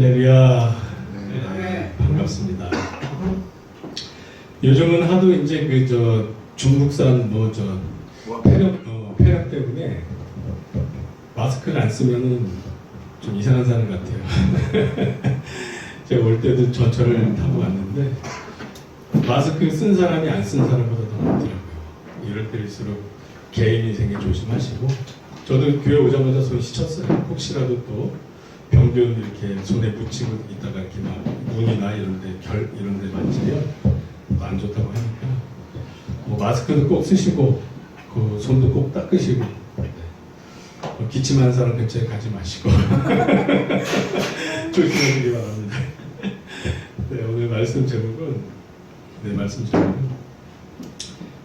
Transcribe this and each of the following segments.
할렐루야. 네, 반갑습니다. 요즘은 하도 이제 중국산 폐렴 때문에 마스크를 안 쓰면은 좀 이상한 사람 같아요. 제가 올 때도 전철을 타고 왔는데 마스크 쓴 사람이 안 쓴 사람보다 더 많더라고요. 이럴 때일수록 개인위생에 조심하시고, 저도 교회 오자마자 손 씻었어요. 혹시라도 또 병균 이렇게 손에 묻히고 있다가 이렇게 막 눈이나 이런데 이런데 만지면 안 좋다고 하니까 마스크도 꼭 쓰시고 그 손도 꼭 닦으시고, 기침하는 사람 근처에 가지 마시고 조심하시기 바랍니다. 네, 오늘 말씀 제목은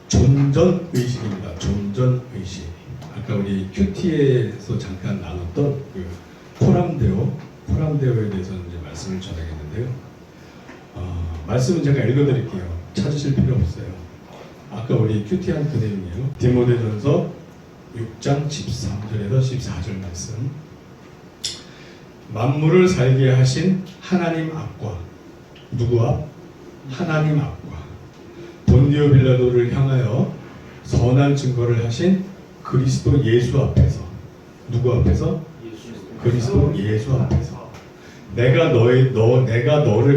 존전의식입니다. 존전의식. 아까 우리 큐티에서 잠깐 나눴던 포람데오에 대해서 이제 말씀을 전하겠는데요. 말씀은 제가 읽어드릴게요. 찾으실 필요 없어요. 아까 우리 큐티한 그 내용이에요. 디모데전서 6장 13절에서 14절 말씀. 만물을 살게 하신 하나님 앞과, 누구 앞? 하나님 앞과 본디오 빌라도를 향하여 선한 증거를 하신 그리스도 예수 앞에서, 누구 앞에서? 그리스도 예수 앞에서 내가 너를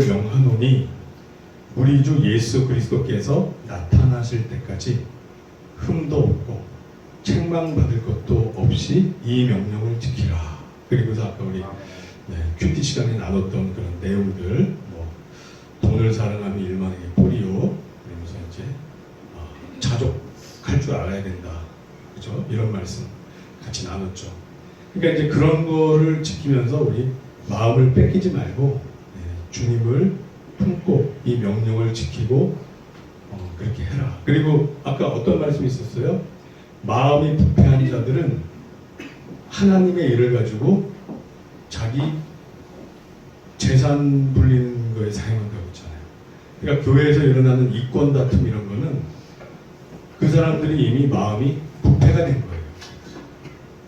명하노니 우리 주 예수 그리스도께서 나타나실 때까지 흠도 없고 책망받을 것도 없이 이 명령을 지키라. 그리고서 아까 우리 큐티 시간에 나눴던 그런 내용들, 돈을 사랑하며 일만에게 뿌리요, 그러면서 이제 자족할 줄 알아야 된다, 그죠? 이런 말씀 같이 나눴죠. 그러니까 이제 그런 거를 지키면서 우리 마음을 뺏기지 말고 주님을 품고 이 명령을 지키고 그렇게 해라. 그리고 아까 어떤 말씀이 있었어요? 마음이 부패한 자들은 하나님의 일을 가지고 자기 재산 불리는 거에 사용한다고 했잖아요. 그러니까 교회에서 일어나는 이권 다툼 이런 거는 그 사람들이 이미 마음이 부패가 된 거예요.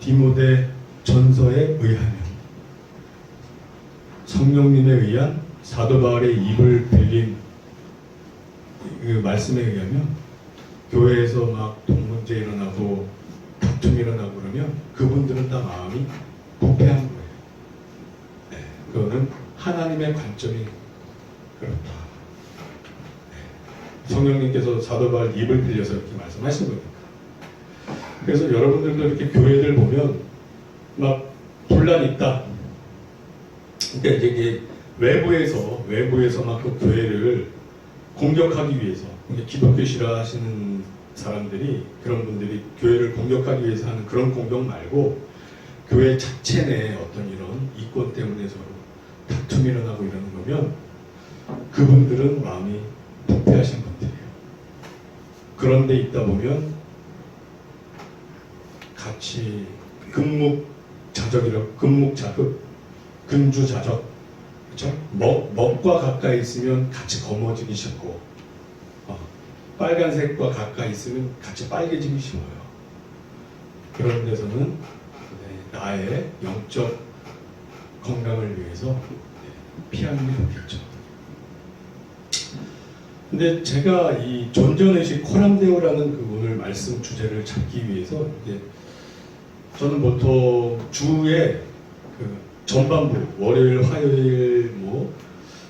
디모데 전서에 의하면, 성령님에 의한 사도 바울의 입을 빌린 그 말씀에 의하면 교회에서 막 돈 문제 일어나고 다툼이 일어나고 그러면 그분들은 다 마음이 부패한 거예요. 그거는 하나님의 관점이 그렇다. 성령님께서 사도 바울 입을 빌려서 이렇게 말씀하신 거니까. 그래서 여러분들도 이렇게 교회들 보면 막 분란이 있다. 그러니까 이게 외부에서 막 그 교회를 공격하기 위해서, 기독교 싫어하시는 사람들이, 그런 분들이 교회를 공격하기 위해서 하는 그런 공격 말고, 교회 자체 내에 어떤 이런 이권 때문에 서로 다툼이 일어나고 이러는 거면 그분들은 마음이 부패하신 분들이에요. 그런데 있다 보면 같이 금묵자극, 근주자적, 그렇죠? 먹과 가까이 있으면 같이 검어지기 쉽고, 빨간색과 가까이 있으면 같이 빨개지기 쉬워요. 그런 데서는 나의 영적 건강을 위해서 피하는 게 좋겠죠. 근데 제가 이 존전의식 포람데오라는 그 오늘 말씀 주제를 잡기 위해서 저는 보통 주에 전반부, 월요일, 화요일,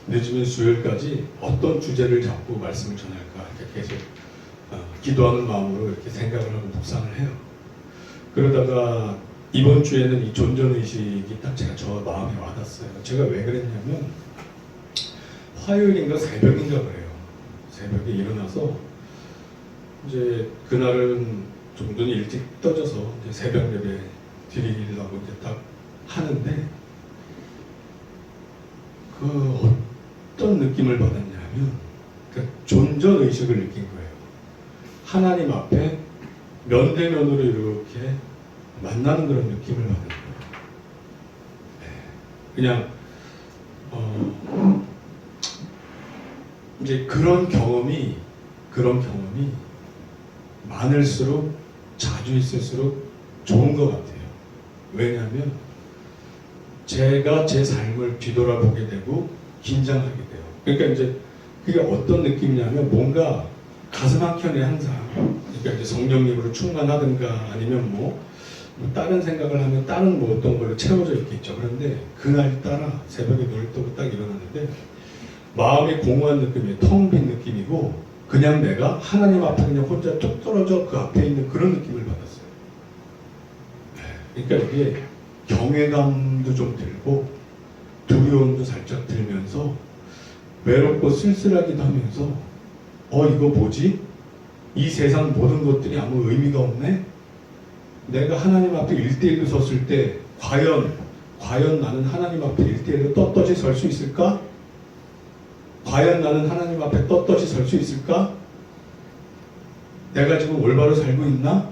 늦으면 수요일까지 어떤 주제를 잡고 말씀을 전할까 이렇게 계속 기도하는 마음으로 이렇게 생각을 하고 묵상을 해요. 그러다가 이번 주에는 이 존전의식이 딱 저 마음에 와닿았어요. 제가 왜 그랬냐면, 화요일인가 새벽인가 그래요. 새벽에 일어나서 이제 그날은 좀 눈이 일찍 떠져서 이제 새벽 예배 드리려고 이제 딱 하는데, 어떤 느낌을 받았냐면, 존전 의식을 느낀 거예요. 하나님 앞에 면대면으로 이렇게 만나는 그런 느낌을 받은 거예요. 그냥 이제 그런 경험이 자주 있을수록 좋은 것 같아요. 왜냐하면 제가 제 삶을 뒤돌아보게 되고 긴장하게 돼요. 그러니까 이제 그게 어떤 느낌이냐면 뭔가 가슴 한켠에 항상 그러니까 이제 성령님으로 충만하든가 아니면 뭐 다른 생각을 하면 다른 뭐 어떤 걸로 채워져 있겠죠. 그런데 그날 따라 새벽에 눈을 뜨고 딱 일어났는데 마음이 공허한 느낌이에요. 텅 빈 느낌이고 그냥 내가 하나님 앞에 그냥 혼자 툭 떨어져 그 앞에 있는 그런 느낌을 받았어요. 그러니까 이게 경외감도 좀 들고 두려움도 살짝 들면서 외롭고 쓸쓸하기도 하면서 이거 뭐지? 이 세상 모든 것들이 아무 의미가 없네? 내가 하나님 앞에 1대1로 섰을 때 과연 나는 하나님 앞에 1대1로 떳떳이 설 수 있을까? 과연 나는 하나님 앞에 떳떳이 설 수 있을까? 내가 지금 올바로 살고 있나?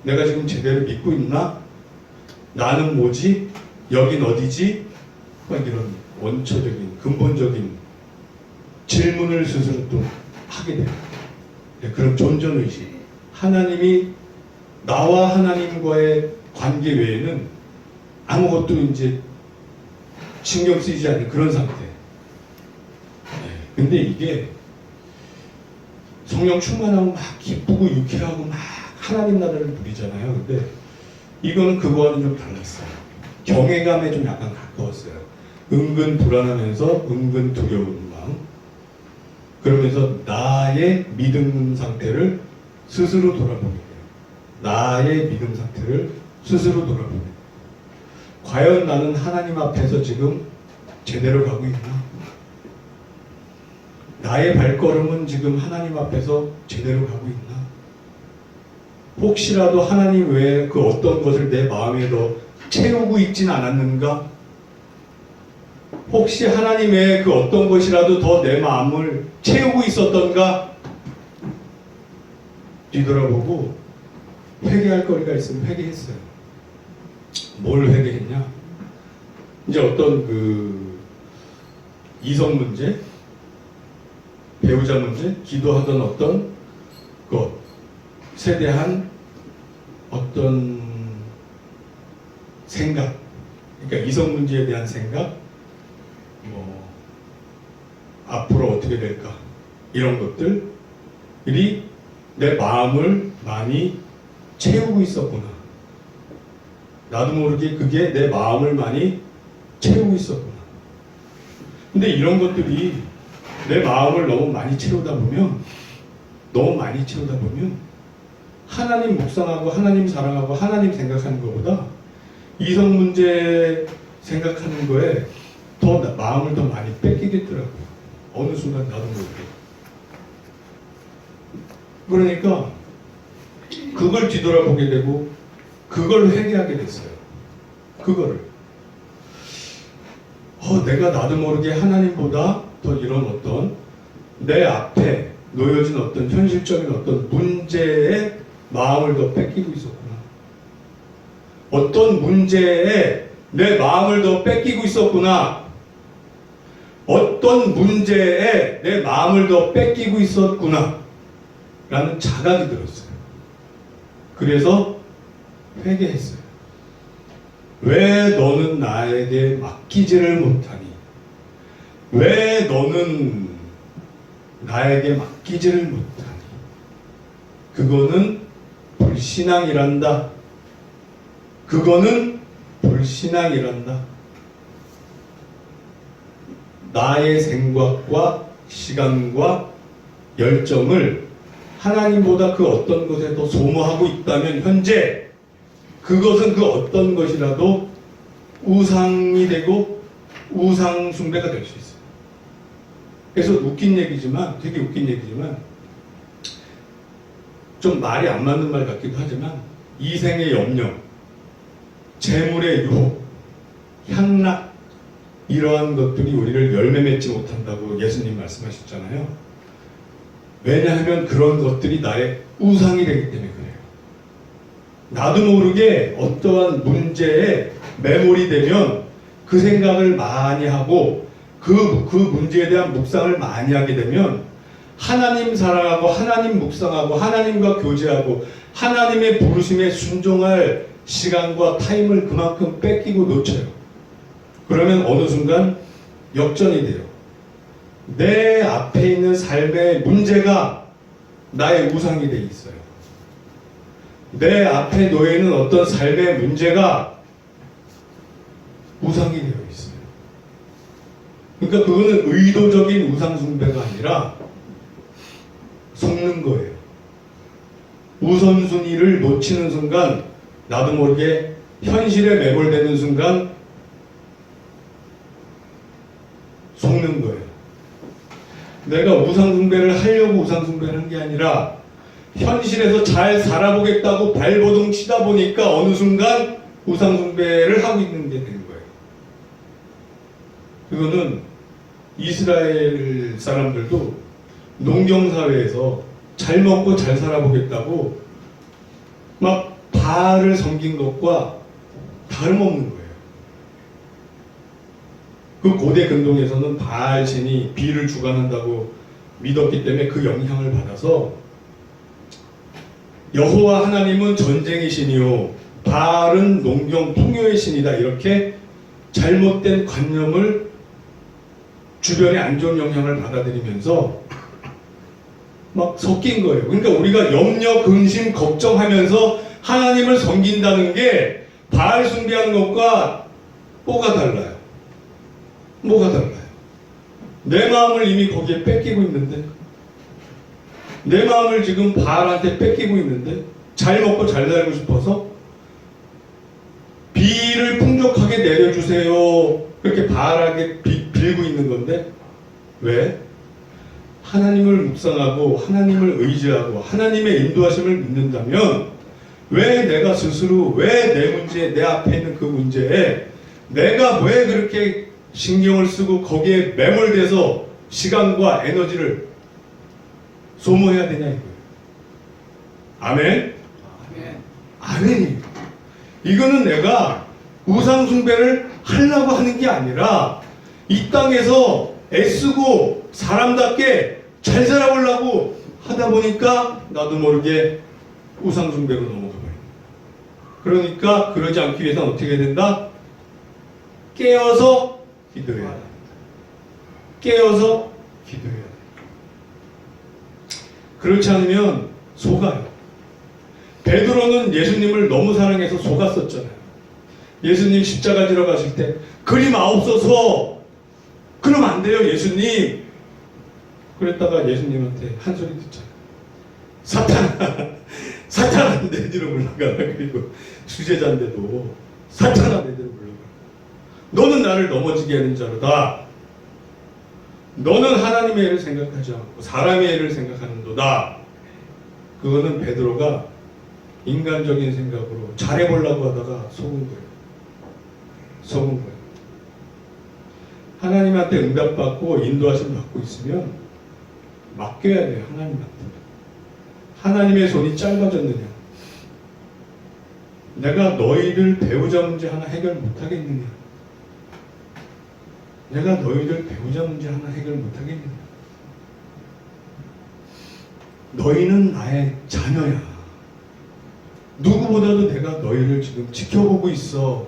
내가 지금 제대로 믿고 있나? 나는 뭐지? 여긴 어디지? 막 이런 원초적인 근본적인 질문을 스스로 또 하게 돼요. 그런 존재의식. 하나님이 나와 하나님과의 관계 외에는 아무것도 이제 신경 쓰이지 않는 그런 상태. 근데 이게 성령 충만하고 막 기쁘고 유쾌하고 막 하나님 나라를 누리잖아요. 근데 이거는 그거와는 좀 달랐어요. 경외감에 좀 약간 가까웠어요. 은근 불안하면서 은근 두려운 마음. 그러면서 나의 믿음 상태를 스스로 돌아보게 돼요. 나의 믿음 상태를 스스로 돌아보게 돼요. 과연 나는 하나님 앞에서 지금 제대로 가고 있나? 나의 발걸음은 지금 하나님 앞에서 제대로 가고 있나? 혹시라도 하나님 외에 그 어떤 것을 내 마음에 더 채우고 있진 않았는가? 혹시 하나님 외에 그 어떤 것이라도 더 내 마음을 채우고 있었던가? 뒤돌아보고 회개할 거리가 있으면 회개했어요. 뭘 회개했냐? 이제 어떤 그 이성 문제, 배우자 문제, 기도하던 어떤 것에 대한 어떤 생각, 그러니까 이성 문제에 대한 생각, 뭐 앞으로 어떻게 될까 이런 것들이 내 마음을 많이 채우고 있었구나. 나도 모르게 그게 내 마음을 많이 채우고 있었구나. 근데 이런 것들이 내 마음을 너무 많이 채우다 보면 하나님 묵상하고 하나님 사랑하고 하나님 생각하는 것보다 이성 문제 생각하는 거에 더 마음을 더 많이 뺏기겠더라고요. 어느 순간 나도 모르게. 그러니까 그걸 뒤돌아보게 되고 그걸 회개하게 됐어요. 그거를 내가 나도 모르게 하나님보다 더 이런 어떤 내 앞에 놓여진 어떤 현실적인 어떤 문제에 마음을 더 뺏기고 있었구나. 어떤 문제에 내 마음을 더 뺏기고 있었구나. 어떤 문제에 내 마음을 더 뺏기고 있었구나. 라는 자각이 들었어요. 그래서 회개했어요. 왜 너는 나에게 맡기지를 못하니? 왜 너는 나에게 맡기지를 못하니? 그거는 불신앙이란다. 그거는 불신앙이란다. 나의 생각과 시간과 열정을 하나님보다 그 어떤 것에 더 소모하고 있다면 현재 그것은 그 어떤 것이라도 우상이 되고 우상 숭배가 될 수 있어요. 그래서 되게 웃긴 얘기지만 좀 말이 안 맞는 말 같기도 하지만 이생의 염려, 재물의 유혹, 향락 이러한 것들이 우리를 열매 맺지 못한다고 예수님 말씀하셨잖아요. 왜냐하면 그런 것들이 나의 우상이 되기 때문에 그래요. 나도 모르게 어떠한 문제에 매몰이 되면 그 생각을 많이 하고 그 문제에 대한 묵상을 많이 하게 되면 하나님 사랑하고 하나님 묵상하고 하나님과 교제하고 하나님의 부르심에 순종할 시간과 타임을 그만큼 뺏기고 놓쳐요. 그러면 어느 순간 역전이 돼요. 내 앞에 있는 삶의 문제가 나의 우상이 돼 있어요. 내 앞에 놓여 있는 어떤 삶의 문제가 우상이 되어 있어요. 그러니까 그거는 의도적인 우상 숭배가 아니라 속는 거예요. 우선순위를 놓치는 순간 나도 모르게 현실에 매몰되는 순간 속는 거예요. 내가 우상숭배를 하려고 우상숭배를 한 게 아니라 현실에서 잘 살아보겠다고 발버둥 치다 보니까 어느 순간 우상숭배를 하고 있는 게 된 거예요. 그거는 이스라엘 사람들도 농경사회에서 잘 먹고 잘 살아보겠다고 막 바알을 섬긴 것과 다름없는 거예요. 그 고대 근동에서는 바알 신이 비를 주관한다고 믿었기 때문에 그 영향을 받아서 여호와 하나님은 전쟁의 신이요 바알은 농경 풍요의 신이다, 이렇게 잘못된 관념을 주변의 안 좋은 영향을 받아들이면서 막 섞인 거예요. 그러니까 우리가 염려, 근심, 걱정하면서 하나님을 섬긴다는 게 바알 숭배하는 것과 뭐가 달라요? 뭐가 달라요? 내 마음을 이미 거기에 뺏기고 있는데, 내 마음을 지금 바알한테 뺏기고 있는데, 잘 먹고 잘 살고 싶어서 비를 풍족하게 내려주세요, 그렇게 바알에게 빌고 있는 건데, 왜? 하나님을 묵상하고 하나님을 의지하고 하나님의 인도하심을 믿는다면 왜 내가 스스로, 왜 내 문제, 내 앞에 있는 그 문제에 내가 왜 그렇게 신경을 쓰고 거기에 매몰돼서 시간과 에너지를 소모해야 되냐 이거예요. 아멘? 아멘이에요. 이거는 내가 우상숭배를 하려고 하는 게 아니라 이 땅에서 애쓰고 사람답게 잘 살아보려고 하다 보니까 나도 모르게 우상숭배로 넘어가 버려요. 그러니까 그러지 않기 위해서는 어떻게 해야 된다? 깨어서 기도해야 된다. 깨어서 기도해야 된다. 그렇지 않으면 속아요. 베드로는 예수님을 너무 사랑해서 속았었잖아요. 예수님 십자가 지러 가실 때 그리 마옵소서, 그러면 안 돼요 예수님. 그랬다가 예수님한테 한 소리 듣잖아요. 사탄아, 사탄아 내 뒤로 물러가라. 그리고 수제자인데도 사탄아 내 뒤로 물러가라. 너는 나를 넘어지게 하는 자로다. 너는 하나님의 일을 생각하지 않고 사람의 일을 생각하는도다. 그거는 베드로가 인간적인 생각으로 잘해보려고 하다가 속은 거예요. 속은 거예요. 하나님한테 응답받고 인도하심 받고 있으면 맡겨야 돼요. 하나님한테. 하나님의 손이 짧아졌느냐? 내가 너희들 배우자 문제 하나 해결 못하겠느냐? 내가 너희들 배우자 문제 하나 해결 못하겠느냐? 너희는 나의 자녀야. 누구보다도 내가 너희를 지금 지켜보고 있어.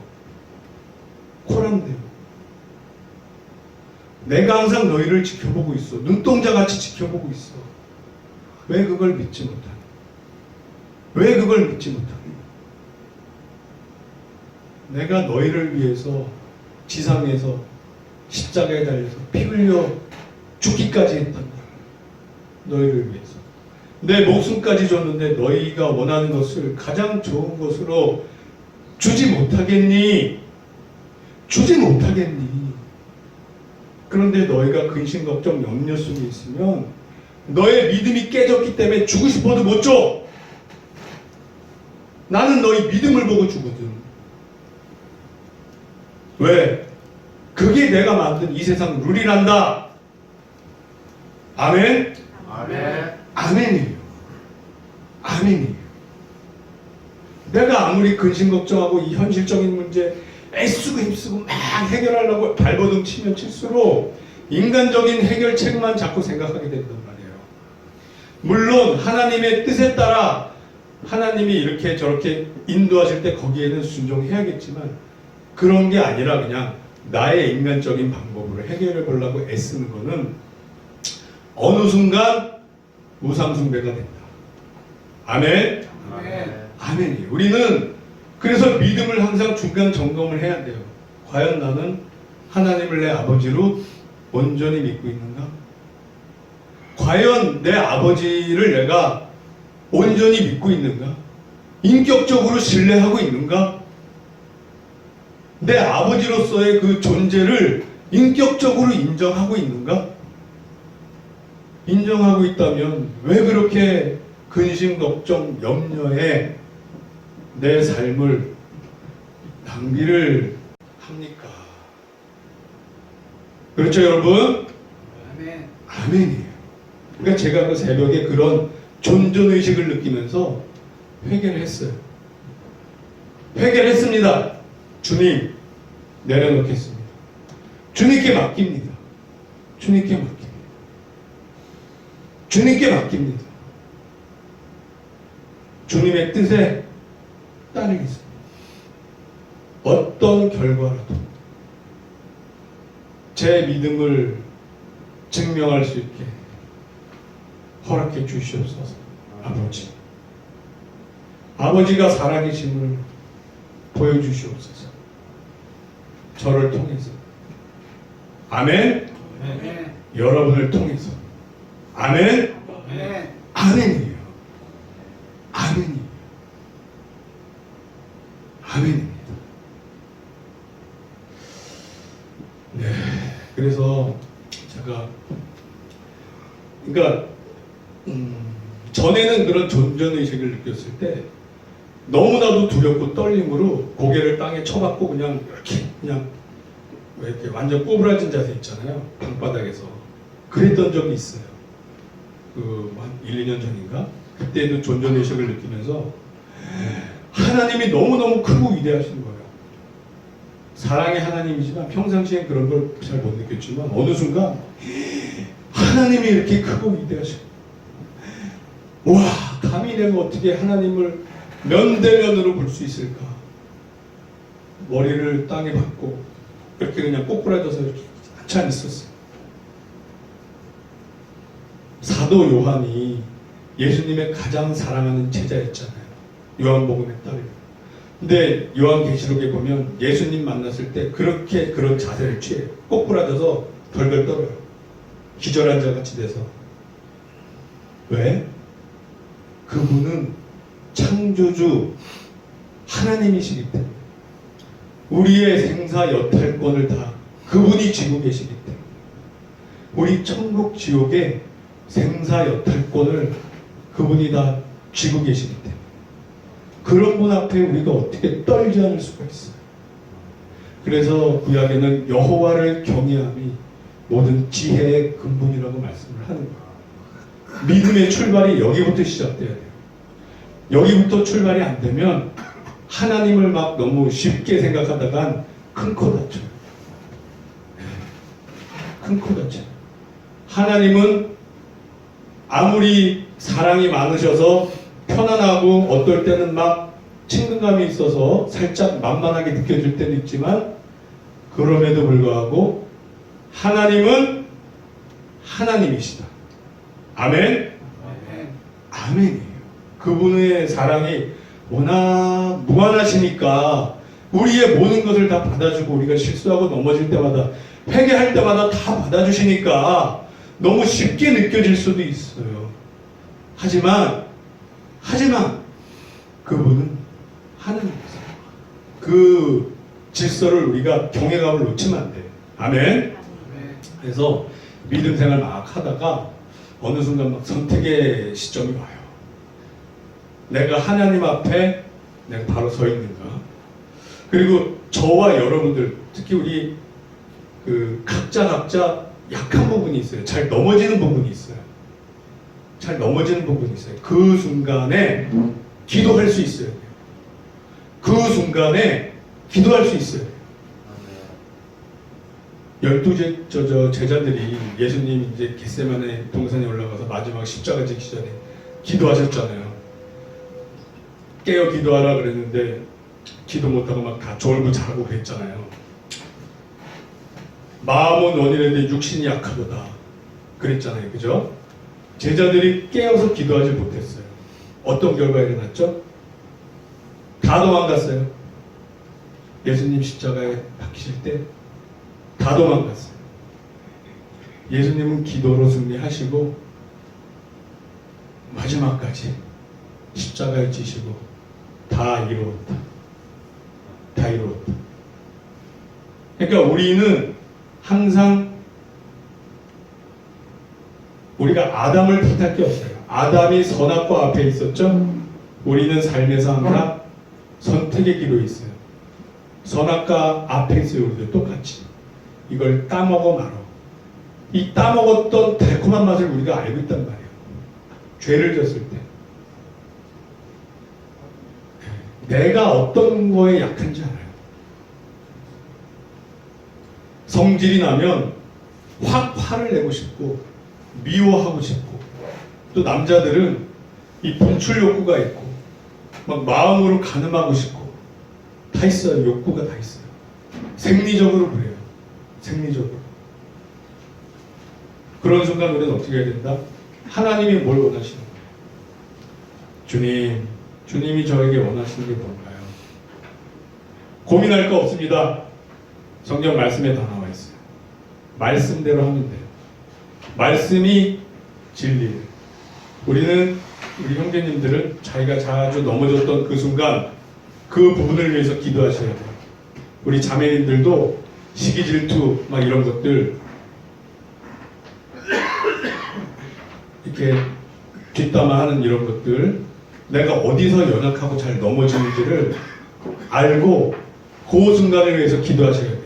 코란데요. 내가 항상 너희를 지켜보고 있어. 눈동자같이 지켜보고 있어. 왜 그걸 믿지 못하니? 왜 그걸 믿지 못하니? 내가 너희를 위해서 지상에서 십자가에 달려서 피 흘려 죽기까지 했단 말이야. 너희를 위해서. 내 목숨까지 줬는데 너희가 원하는 것을 가장 좋은 것으로 주지 못하겠니? 주지 못하겠니? 그런데 너희가 근심, 걱정, 염려 속에 있으면 너의 믿음이 깨졌기 때문에 주고 싶어도 못 줘. 나는 너희 믿음을 보고 주거든. 왜? 그게 내가 만든 이 세상 룰이란다. 아멘? 아멘. 아멘이에요. 아멘이에요. 내가 아무리 근심 걱정하고 이 현실적인 문제 애쓰고 힘쓰고 막 해결하려고 발버둥 치면 칠수록 인간적인 해결책만 자꾸 생각하게 된단 말이에요. 물론 하나님의 뜻에 따라 하나님이 이렇게 저렇게 인도하실 때 거기에는 순종해야겠지만 그런 게 아니라 그냥 나의 인간적인 방법으로 해결해 보려고 애쓰는 거는 어느 순간 우상숭배가 된다. 아멘? 아멘이에요. 우리는 그래서 믿음을 항상 중간 점검을 해야 돼요. 과연 나는 하나님을 내 아버지로 온전히 믿고 있는가? 과연 내 아버지를 내가 온전히 믿고 있는가? 인격적으로 신뢰하고 있는가? 내 아버지로서의 그 존재를 인격적으로 인정하고 있는가? 인정하고 있다면 왜 그렇게 근심, 걱정, 염려에 내 삶을 낭비를 합니까? 그렇죠, 여러분? 아멘. 아멘이에요. 그러니까 제가 그 새벽에 그런 존존의식을 느끼면서 회개를 했어요. 회개를 했습니다. 주님, 내려놓겠습니다. 주님께 맡깁니다. 주님께 맡깁니다. 주님께 맡깁니다. 주님의 뜻에 따르겠습니다. 어떤 결과라도 제 믿음을 증명할 수 있게 허락해 주시옵소서. 아버지, 아버지가 살아계심을 보여주시옵소서. 저를 통해서, 아멘. 아멘. 여러분을 통해서, 아멘. 아멘. 아멘이에요. 아멘이에요. 아멘입니다. 네, 그래서 제가 그러니까 전에는 그런 존전의식을 느꼈을 때 너무나도 두렵고 떨림으로 고개를 땅에 쳐박고 그냥 이렇게 그냥 왜 이렇게 완전 꼬부라진 자세 있잖아요. 방바닥에서 그랬던 적이 있어요. 한 1, 2년 전인가? 그때도 존전의식을 느끼면서 하나님이 너무너무 크고 위대하신 거예요. 사랑의 하나님이지만 평상시에 그런 걸 잘 못 느꼈지만 어느 순간 하나님이 이렇게 크고 위대하시고, 와, 감히 내가 어떻게 하나님을 면대면으로 볼 수 있을까? 머리를 땅에 박고 이렇게 그냥 꼬꾸라져서 이렇게 한참 있었어요. 사도 요한이 예수님의 가장 사랑하는 제자였잖아요. 요한복음에 따르면. 근데 요한계시록에 보면 예수님 만났을 때 그렇게 그런 자세를 취해요. 꼬꾸라져서 덜덜 떨어요. 기절한 자 같이 돼서. 왜? 그분은 창조주 하나님이시기 때문에 우리의 생사 여탈권을 다 그분이 쥐고 계시기 때문에 우리 천국 지옥의 생사 여탈권을 그분이 다 쥐고 계시기 때문에 그런 분 앞에 우리가 어떻게 떨지 않을 수가 있어요. 그래서 구약에는 여호와를 경외함이 모든 지혜의 근본이라고 말씀을 하는 거예요. 믿음의 출발이 여기부터 시작돼야 돼요. 여기부터 출발이 안 되면 하나님을 막 너무 쉽게 생각하다간 큰 코 다쳐요. 큰 코 다쳐요. 하나님은 아무리 사랑이 많으셔서 편안하고 어떨 때는 막 친근감이 있어서 살짝 만만하게 느껴질 때도 있지만 그럼에도 불구하고 하나님은 하나님이시다. 아멘? 아멘. 아멘이에요. 그분의 사랑이 워낙 무한하시니까 우리의 모든 것을 다 받아주고 우리가 실수하고 넘어질 때마다 회개할 때마다 다 받아주시니까 너무 쉽게 느껴질 수도 있어요. 하지만 그분은 하나님이세요. 그 질서를 우리가 경외감을 놓치면 안 돼요. 아멘? 아멘. 그래서 믿음 생활 막 하다가 어느 순간 막 선택의 시점이 와요. 내가 하나님 앞에 내가 바로 서 있는가? 그리고 저와 여러분들, 특히 우리 각자 약한 부분이 있어요. 잘 넘어지는 부분이 있어요. 잘 넘어지는 부분이 있어요. 그 순간에 기도할 수 있어요. 그 순간에 기도할 수 있어요. 12 제자들이 예수님 이제 겟세마네 동산에 올라가서 마지막 십자가 지기 전에 기도하셨잖아요. 깨어 기도하라 그랬는데 기도 못하고 막 다 졸고 자고 그랬잖아요. 마음은 원이라는데 육신이 약하도다. 그랬잖아요. 그죠? 제자들이 깨어서 기도하지 못했어요. 어떤 결과가 일어났죠? 다 도망갔어요. 예수님 십자가에 박히실 때 다 도망갔어요. 예수님은 기도로 승리하시고 마지막까지 십자가에 지시고 다 이루었다. 다 이루었다. 그러니까 우리는 항상 우리가 아담을 탓할 게 없어요. 아담이 선악과 앞에 있었죠. 우리는 삶에서 항상 선택의 길로 있어요. 선악과 앞에 있어요. 우리도 똑같이. 이걸 따먹어 말어. 이 따먹었던 달콤한 맛을 우리가 알고 있단 말이에요. 죄를 졌을 때. 내가 어떤 거에 약한지 알아요. 성질이 나면 확 화를 내고 싶고 미워하고 싶고, 또 남자들은 이 분출 욕구가 있고 막 마음으로 가늠하고 싶고 다 있어요. 욕구가 다 있어요. 생리적으로 그래요. 생리적으로. 그런 순간 우리는 어떻게 해야 된다? 하나님이 뭘 원하시는 거예요? 주님이 저에게 원하시는 게 뭔가요? 고민할 거 없습니다. 성경 말씀에 다 나와 있어요. 말씀대로 하면 돼요. 말씀이 진리예요. 우리 형제님들은 자기가 자주 넘어졌던 그 순간 그 부분을 위해서 기도하셔야 돼요. 우리 자매님들도 시기 질투 막 이런 것들 이렇게 뒷담화하는 이런 것들, 내가 어디서 연약하고 잘 넘어지는지를 알고 그 순간을 위해서 기도하셔야 돼요.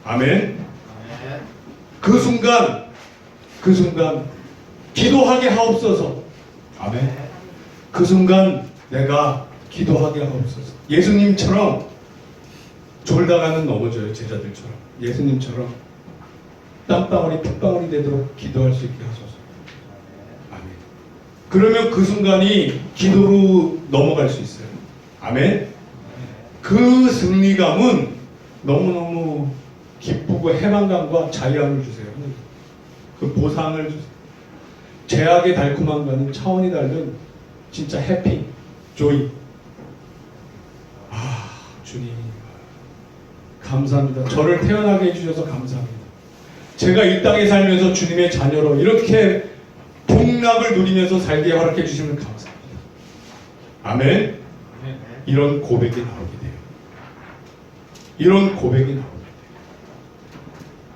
아멘. 그 순간 기도하게 하옵소서. 아멘. 그 순간 내가 기도하게 하옵소서. 예수님처럼 졸다가는 넘어져요. 제자들처럼. 예수님처럼 땀방울이 핏방울이 되도록 기도할 수 있게 하소서. 아멘. 그러면 그 순간이 기도로 넘어갈 수 있어요. 아멘. 그 승리감은 너무너무 기쁘고 해방감과 자유함을 주세요. 그 보상을 주세요. 죄악의 달콤함과는 차원이 다른 진짜 해피, 조이. 아, 주님 감사합니다. 저를 태어나게 해주셔서 감사합니다. 제가 이 땅에 살면서 주님의 자녀로 이렇게 복락을 누리면서 살게 허락해 주시면 감사합니다. 아멘. 이런 고백이 나오게 돼요. 이런 고백이 나오게 돼요.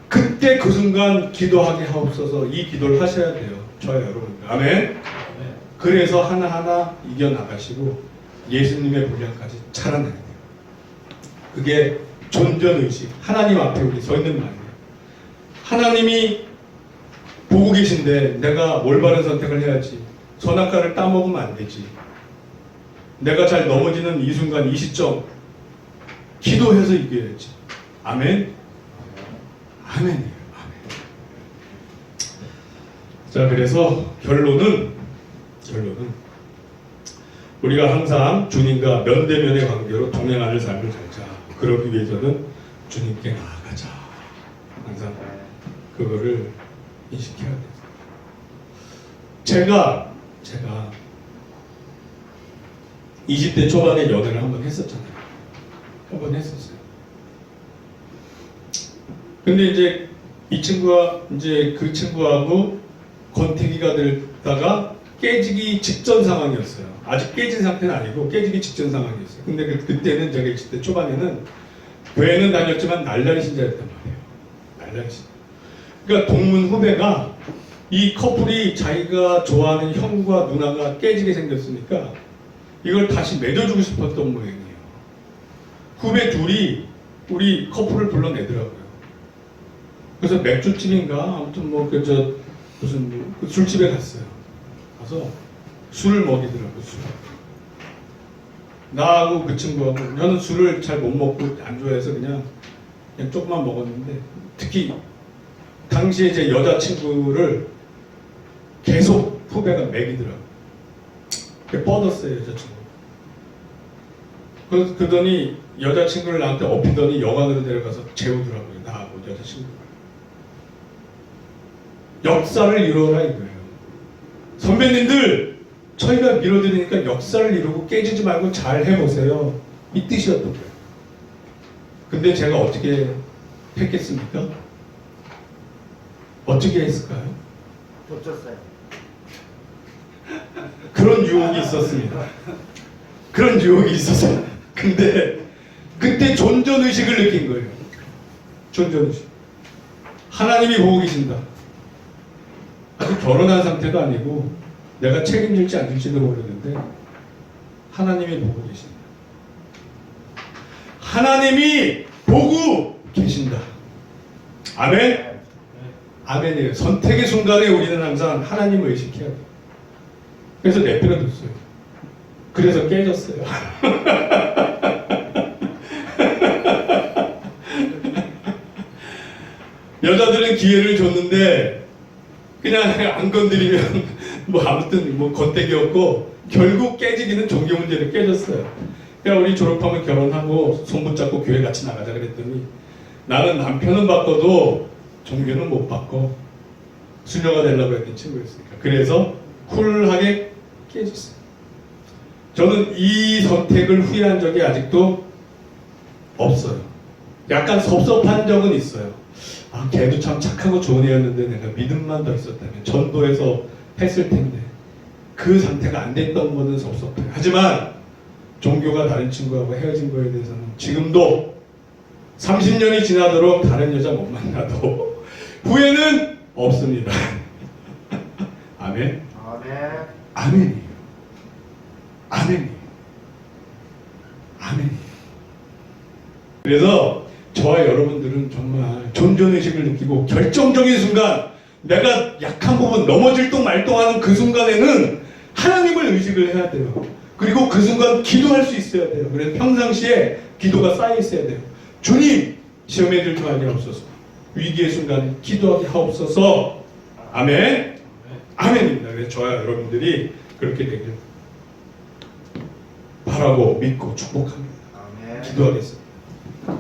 그때 그 순간 기도하게 하옵소서. 이 기도를 하셔야 돼요. 저요 여러분. 아멘. 그래서 하나하나 이겨나가시고 예수님의 분량까지 자라나게 돼요. 그게 존전의식. 하나님 앞에 우리 서 있는 말이에요. 하나님이 보고 계신데 내가 올바른 선택을 해야지. 선악과를 따먹으면 안 되지. 내가 잘 넘어지는 이 순간 이 시점 기도해서 이겨야지. 아멘. 아멘이에요. 아멘. 자, 그래서 결론은 우리가 항상 주님과 면대면의 관계로 동행하는 삶을 살자. 그러기 위해서는 주님께 나아가자. 항상 그거를 인식해야 돼요. 제가 20대 초반에 연애를 한번 했었잖아요. 한번 했었어요. 근데 이제 이 친구가 이제 그 친구하고 권태기가 되다가 깨지기 직전 상황이었어요. 아직 깨진 상태는 아니고 깨지기 직전 상황이었어요. 근데 그때는 제가 20대 초반에는 교회는 다녔지만 날라리 신자였단 말이에요. 날라리 신자. 그러니까 동문 후배가 이 커플이 자기가 좋아하는 형과 누나가 깨지게 생겼으니까 이걸 다시 맺어주고 싶었던 모양이에요. 후배 둘이 우리 커플을 불러내더라고요. 그래서 맥주집인가 아무튼 무슨 술집에 갔어요. 가서 술을 먹이더라고요. 술. 나하고 그 친구하고 저는 술을 잘 못 먹고 안 좋아해서 그냥 조금만 먹었는데 특히 당시에 제 여자친구를 계속 후배가 먹이더라고요. 뻗었어요. 여자친구. 그러더니 여자친구를 나한테 업히더니 여관으로 데려가서 재우더라고요. 나하고 여자친구를. 역사를 이루어라 이거예요. 선배님들 저희가 밀어드리니까 역사를 이루고 깨지지 말고 잘 해보세요. 이 뜻이었던 거예요. 근데 제가 어떻게 했겠습니까? 어떻게 했을까요? 겹쳤어요. 그런 유혹이 있었습니다. 그런 유혹이 있었어요. 근데 그때 존전의식을 느낀 거예요. 존전의식. 하나님이 보고 계신다. 아직 결혼한 상태도 아니고 내가 책임질지 안 질지도 모르는데 하나님이 보고 계신다. 하나님이 보고 계신다. 아멘? 아멘이에요. 선택의 순간에 우리는 항상 하나님을 의식해야 돼요. 그래서 내버려뒀어요. 그래서 깨졌어요. 여자들은 기회를 줬는데 그냥 안 건드리면 뭐 아무튼 뭐 겉대기였고 결국 깨지기는 종교 문제로 깨졌어요. 그러니까 우리 졸업하면 결혼하고 손 붙잡고 교회 같이 나가자 그랬더니 나는 남편은 바꿔도 종교는 못 바꿔. 수녀가 되려고 했던 친구였으니까. 그래서 쿨하게 깨졌어요. 저는 이 선택을 후회한 적이 아직도 없어요. 약간 섭섭한 적은 있어요. 아, 걔도 참 착하고 좋은 애였는데 내가 믿음만 더 있었다면 전도해서 했을 텐데 그 상태가 안 됐던 거는 섭섭해요. 하지만 종교가 다른 친구하고 헤어진 거에 대해서는 지금도 30년이 지나도록 다른 여자 못 만나도 후회는 없습니다. 아멘? 아멘. 아멘이에요. 아멘이에요. 아멘이에요. 그래서 저와 여러분들은 정말 존존의식을 느끼고 결정적인 순간 내가 약한 부분 넘어질 동 말동하는 그 순간에는 하나님을 의식을 해야 돼요. 그리고 그 순간 기도할 수 있어야 돼요. 그래서 평상시에 기도가 쌓여 있어야 돼요. 주님, 시험에 들지 말게 하옵소서. 위기의 순간 기도하게 하옵소서. 아멘. 아멘입니다. 그래서 저와 여러분들이 그렇게 되길 바라고 믿고 축복합니다. 아멘. 기도하겠습니다.